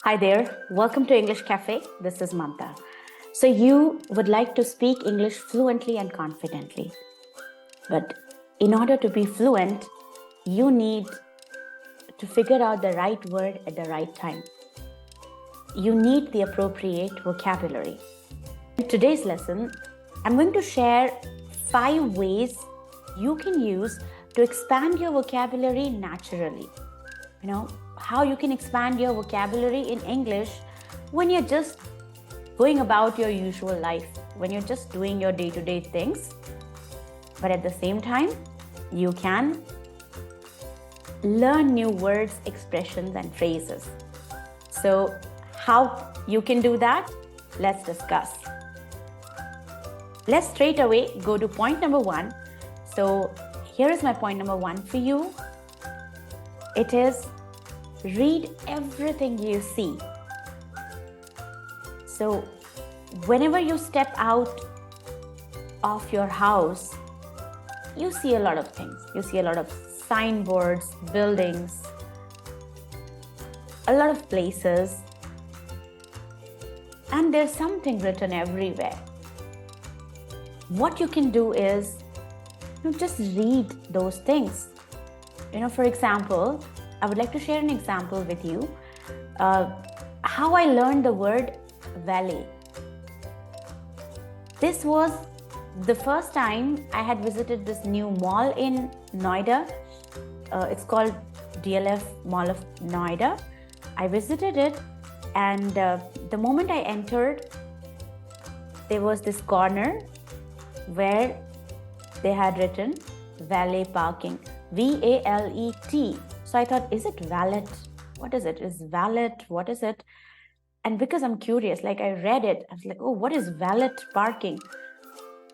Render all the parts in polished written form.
Hi there, welcome to English Caffe. This is Mamta. So, you would like to speak English fluently and confidently. But in order to be fluent, you need to figure out the right word at the right time. You need the appropriate vocabulary. In today's lesson, I'm going to share 5 ways you can use to expand your vocabulary naturally. How you can expand your vocabulary in English when you're just going about your usual life, when you're just doing your day-to-day things. But at the same time, you can learn new words, expressions, and phrases. So, how you can do that? Let's discuss. Let's straight away go to point number 1. So, here is my point number 1 for you. It is read everything you see. So, whenever you step out of your house, you see a lot of things. You see a lot of signboards, buildings, a lot of places, and there's something written everywhere. What you can do is just read those things. For example, I would like to share an example with you. How I learned the word valet. This was the first time I had visited this new mall in Noida. It's called DLF Mall of Noida. I visited it, and the moment I entered, there was this corner where they had written valet parking, VALET. So I thought, is it valet? What is it? Is valet? What is it? And because I'm curious, I read it, I was like, oh, what is valet parking?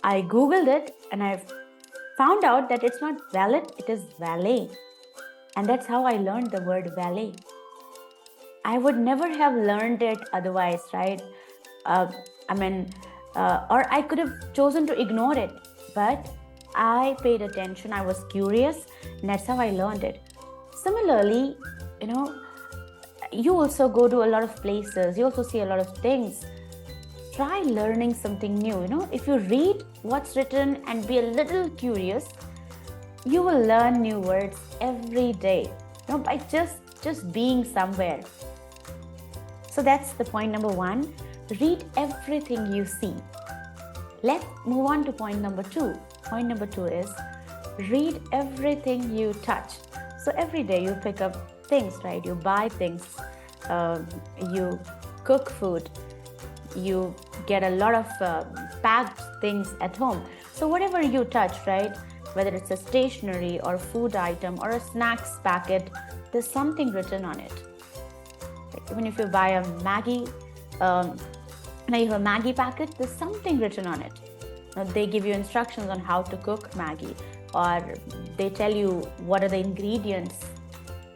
I Googled it and I found out that it's not valet, it is valet. And that's how I learned the word valet. I would never have learned it otherwise, right? Or I could have chosen to ignore it, but I paid attention, I was curious, and that's how I learned it. Similarly, you also go to a lot of places, you also see a lot of things. Try learning something new. If you read what's written and be a little curious, you will learn new words every day, by just being somewhere. So that's the point number 1. Read everything you see. Let's move on to point number 2. Point number 2 is read everything you touch. So every day you pick up things, right? You buy things, you cook food, you get a lot of packed things at home. So whatever you touch, right? Whether it's a stationery or food item or a snacks packet, there's something written on it. Even if you buy a Maggie, you have a Maggie packet, there's something written on it. They give you instructions on how to cook Maggie, or they tell you what are the ingredients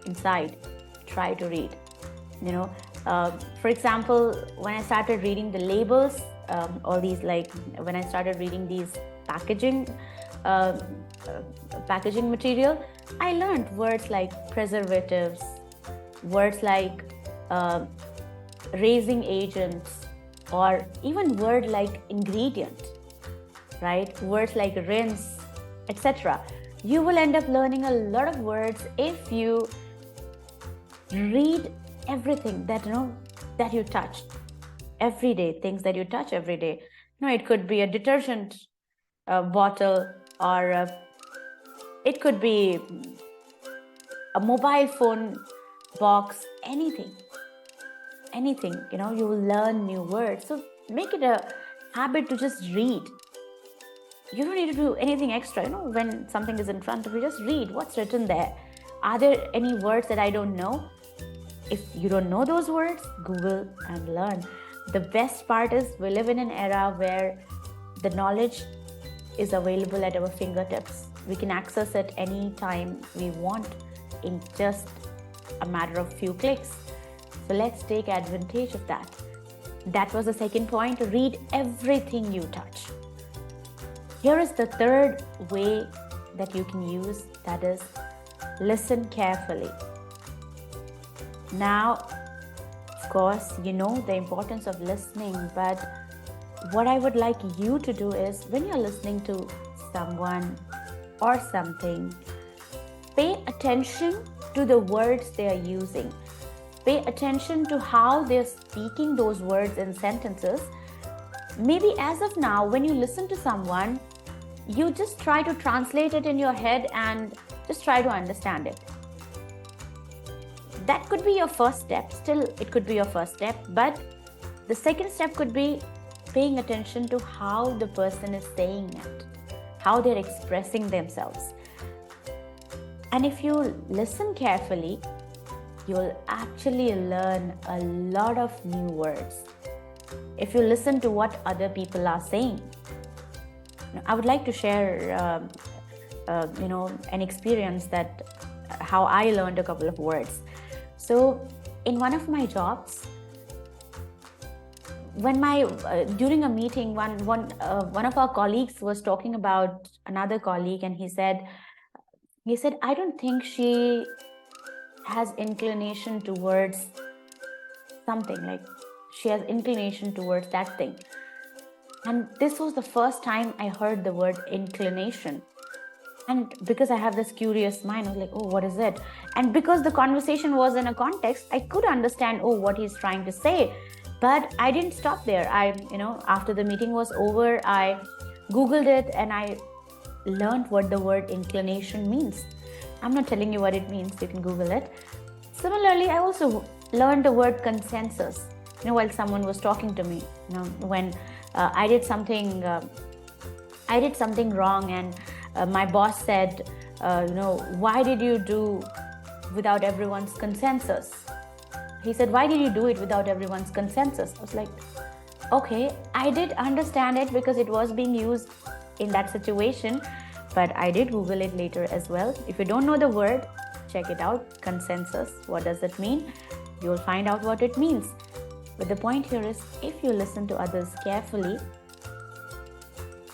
inside. Try to read. For example, when I started reading the labels, all these, when I started reading these packaging material, I learned words like preservatives, words like raising agents, or even word like ingredient, right? Words like rinse, etc. You will end up learning a lot of words if you read everything that you touch every day, things that you touch every day. It could be a detergent bottle, or it could be a mobile phone box, anything. You will learn new words. So make it a habit to just read. You don't need to do anything extra. When something is in front of you, just read what's written there. Are there any words that I don't know? If you don't know those words, Google and learn. The best part is we live in an era where the knowledge is available at our fingertips. We can access it anytime we want in just a matter of few clicks. So let's take advantage of that. That was the second point. Read everything you touch. Here is the third way that you can use, that is listen carefully. Now, of course, you know the importance of listening, but what I would like you to do is when you're listening to someone or something, pay attention to the words they are using. Pay attention to how they're speaking those words in sentences. Maybe as of now, when you listen to someone, you just try to translate it in your head and just try to understand it. That could be your first step. Still, it could be your first step. But the second step could be paying attention to how the person is saying it, how they're expressing themselves. And if you listen carefully, you'll actually learn a lot of new words. If you listen to what other people are saying. I would like to share, an experience that how I learned a couple of words. So, in one of my jobs, when during a meeting, one of our colleagues was talking about another colleague, and he said, I don't think she has inclination towards something, like she has inclination towards that thing. And this was the first time I heard the word inclination. And because I have this curious mind, I was like, oh, what is it? And because the conversation was in a context, I could understand, what he's trying to say. But I didn't stop there. After the meeting was over, I Googled it and I learned what the word inclination means. I'm not telling you what it means. You can Google it. Similarly, I also learned the word consensus. While someone was talking to me, when I did something wrong, and my boss said, why did you do without everyone's consensus? He said, why did you do it without everyone's consensus? I was like, okay, I did understand it because it was being used in that situation, but I did Google it later as well. If you don't know the word, check it out. Consensus, what does it mean? You'll find out what it means. But the point here is, if you listen to others carefully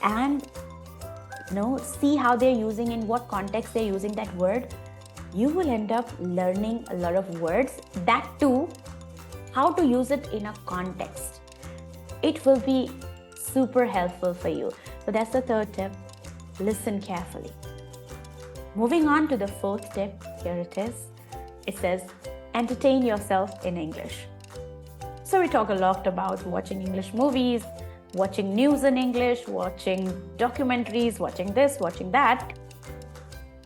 and see how they're using, in what context they're using that word, you will end up learning a lot of words. That too, how to use it in a context. It will be super helpful for you. So that's the third tip. Listen carefully. Moving on to the fourth tip, here it is. It says, entertain yourself in English. So we talk a lot about watching English movies, watching news in English, watching documentaries, watching this, watching that.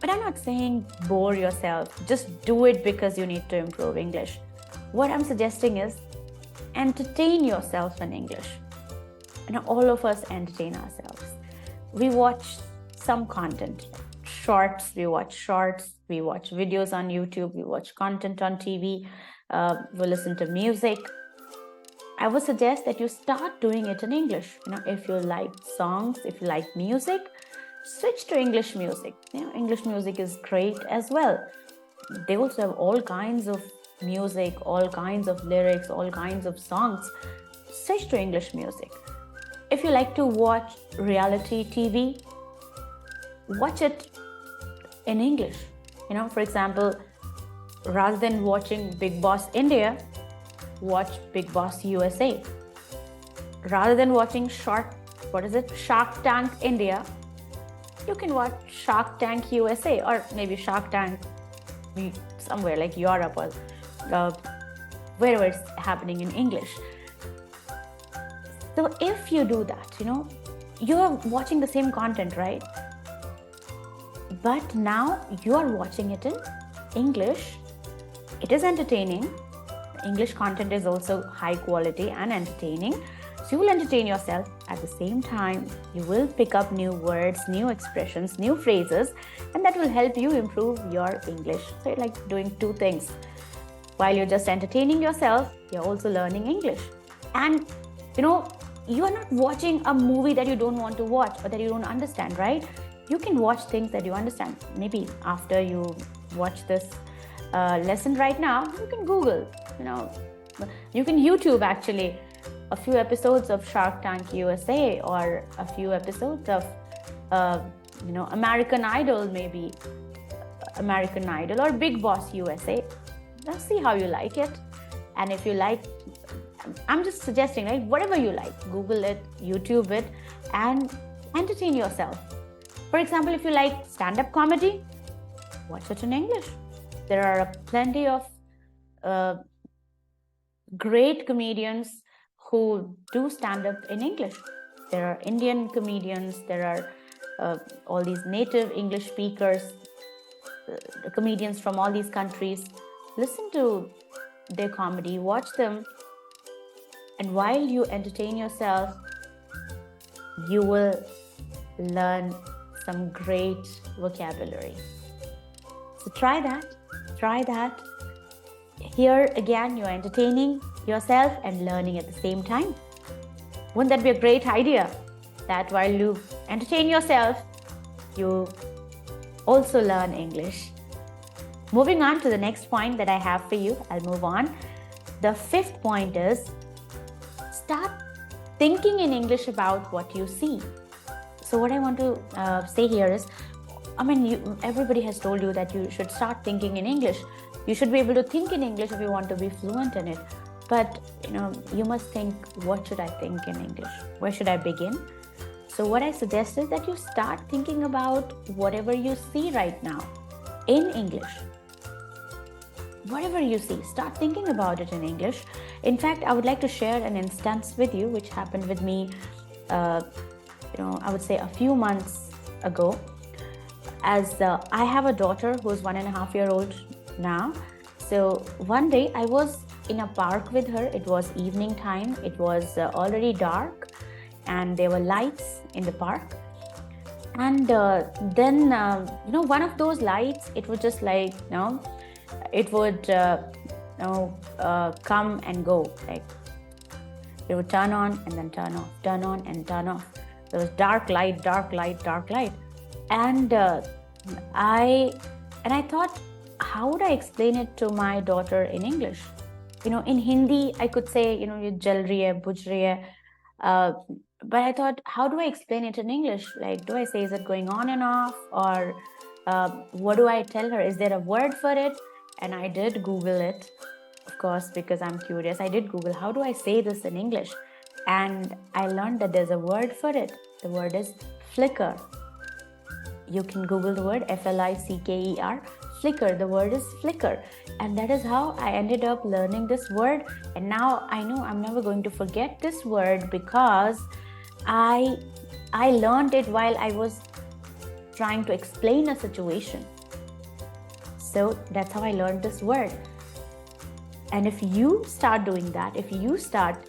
But I'm not saying bore yourself. Just do it because you need to improve English. What I'm suggesting is entertain yourself in English. All of us entertain ourselves. We watch some content, we watch shorts, we watch videos on YouTube, we watch content on TV, we listen to music. I would suggest that you start doing it in English. If you like songs, if you like music, switch to English music. English music is great as well. They also have all kinds of music, all kinds of lyrics, all kinds of songs. Switch to English music. If you like to watch reality TV, watch it in English. For example, rather than watching Big Boss India, watch Big Boss USA. Rather than watching Shark Tank India, you can watch Shark Tank USA, or maybe Shark Tank somewhere like Europe or wherever it's happening in English. So if you do that, you're watching the same content, right? But now you're watching it in English. It is entertaining. English content is also high quality and entertaining. So you will entertain yourself. At the same time, you will pick up new words, new expressions, new phrases, and that will help you improve your English. So you're like doing two things. While you're just entertaining yourself, you're also learning English. And you are not watching a movie that you don't want to watch or that you don't understand, right? You can watch things that you understand. Maybe after you watch this lesson right now, you can Google, you can YouTube actually a few episodes of Shark Tank USA, or a few episodes of American Idol, or Big Boss USA. Now see how you like it. And if you like, I'm just suggesting, right? Whatever you like, Google it, YouTube it, and entertain yourself. For example, if you like stand-up comedy, watch it in English. There are plenty of great comedians who do stand-up in English. There are Indian comedians, there are all these native English speakers, comedians from all these countries. Listen to their comedy, watch them, and while you entertain yourself, you will learn some great vocabulary. So try that. Here again, you're entertaining yourself and learning at the same time. Wouldn't that be a great idea? That while you entertain yourself, you also learn English. Moving on to the next point that I have for you, I'll move on. The fifth point is start thinking in English about what you see. So what I want to say here is, everybody has told you that you should start thinking in English. You should be able to think in English if you want to be fluent in it. But you must think, what should I think in English? Where should I begin? So what I suggest is that you start thinking about whatever you see right now in English. Whatever you see, start thinking about it in English. In fact, I would like to share an instance with you which happened with me, I would say a few months ago. As I have a daughter who's 1.5 years old now. So one day I was in a park with her. It was evening time. It was already dark and there were lights in the park. And then one of those lights, it was just like, it would come and go. Like it would turn on and then turn off, turn on and turn off. There was dark light, dark light, dark light. And I thought, how would I explain it to my daughter in English? In Hindi, I could say, ye jal rahi hai, bujh rahi hai. But I thought, how do I explain it in English? Like, do I say, is it going on and off? Or what do I tell her? Is there a word for it? And I did Google it, of course, because I'm curious. I did Google, how do I say this in English? And I learned that there's a word for it. The word is flicker. You can Google the word F-L-I-C-K-E-R, flicker. The word is flicker. And that is how I ended up learning this word. And now I know I'm never going to forget this word because I learned it while I was trying to explain a situation. So that's how I learned this word. And if you start doing that, if you start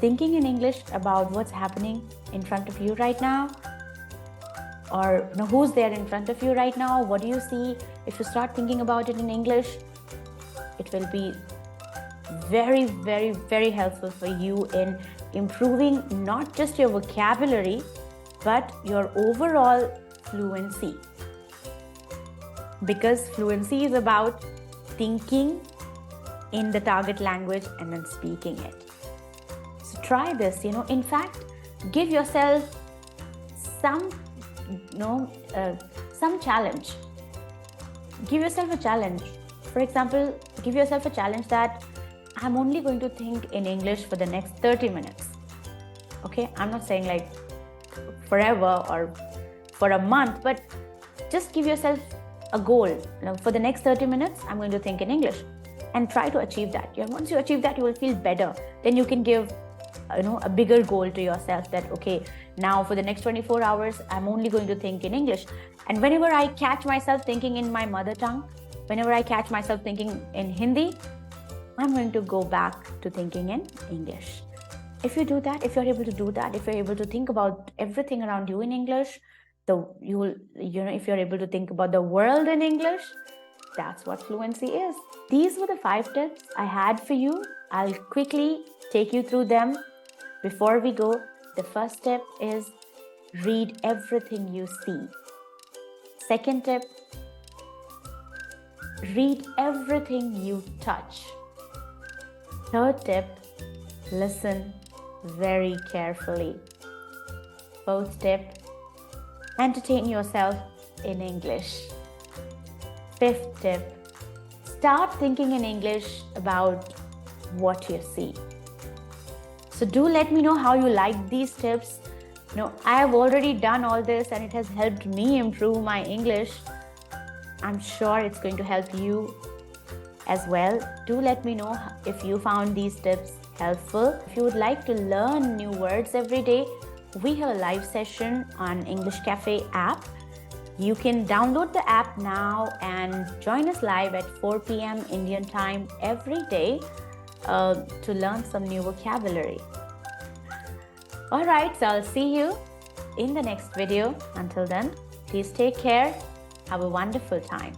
thinking in English about what's happening in front of you right now, or who's there in front of you right now, what do you see? If you start thinking about it in English, it will be very, very, very helpful for you in improving not just your vocabulary, but your overall fluency. Because fluency is about thinking in the target language and then speaking it. So try this, in fact, give yourself some challenge. Give yourself a challenge. For example, give yourself a challenge that I'm only going to think in English for the next 30 minutes. Okay, I'm not saying like forever or for a month, but just give yourself a goal. For the next 30 minutes, I'm going to think in English, and try to achieve that. Once you achieve that, you will feel better. Then you can give a bigger goal to yourself that, okay, now for the next 24 hours, I'm only going to think in English. And whenever I catch myself thinking in my mother tongue, whenever I catch myself thinking in Hindi, I'm going to go back to thinking in English. If you do that, if you're able to do that, if you're able to think about everything around you in English, if you're able to think about the world in English, that's what fluency is. These were the 5 tips I had for you. I'll quickly take you through them. Before we go, the first tip is read everything you see. Second tip, read everything you touch. Third tip, listen very carefully. Fourth tip, entertain yourself in English. Fifth tip, start thinking in English about what you see. So do let me know how you like these tips. I have already done all this and it has helped me improve my English. I'm sure it's going to help you as well. Do let me know if you found these tips helpful. If you would like to learn new words every day, we have a live session on English Caffe app. You can download the app now and join us live at 4 p.m. Indian time every day to learn some new vocabulary. Alright, so I'll see you in the next video. Until then, please take care. Have a wonderful time.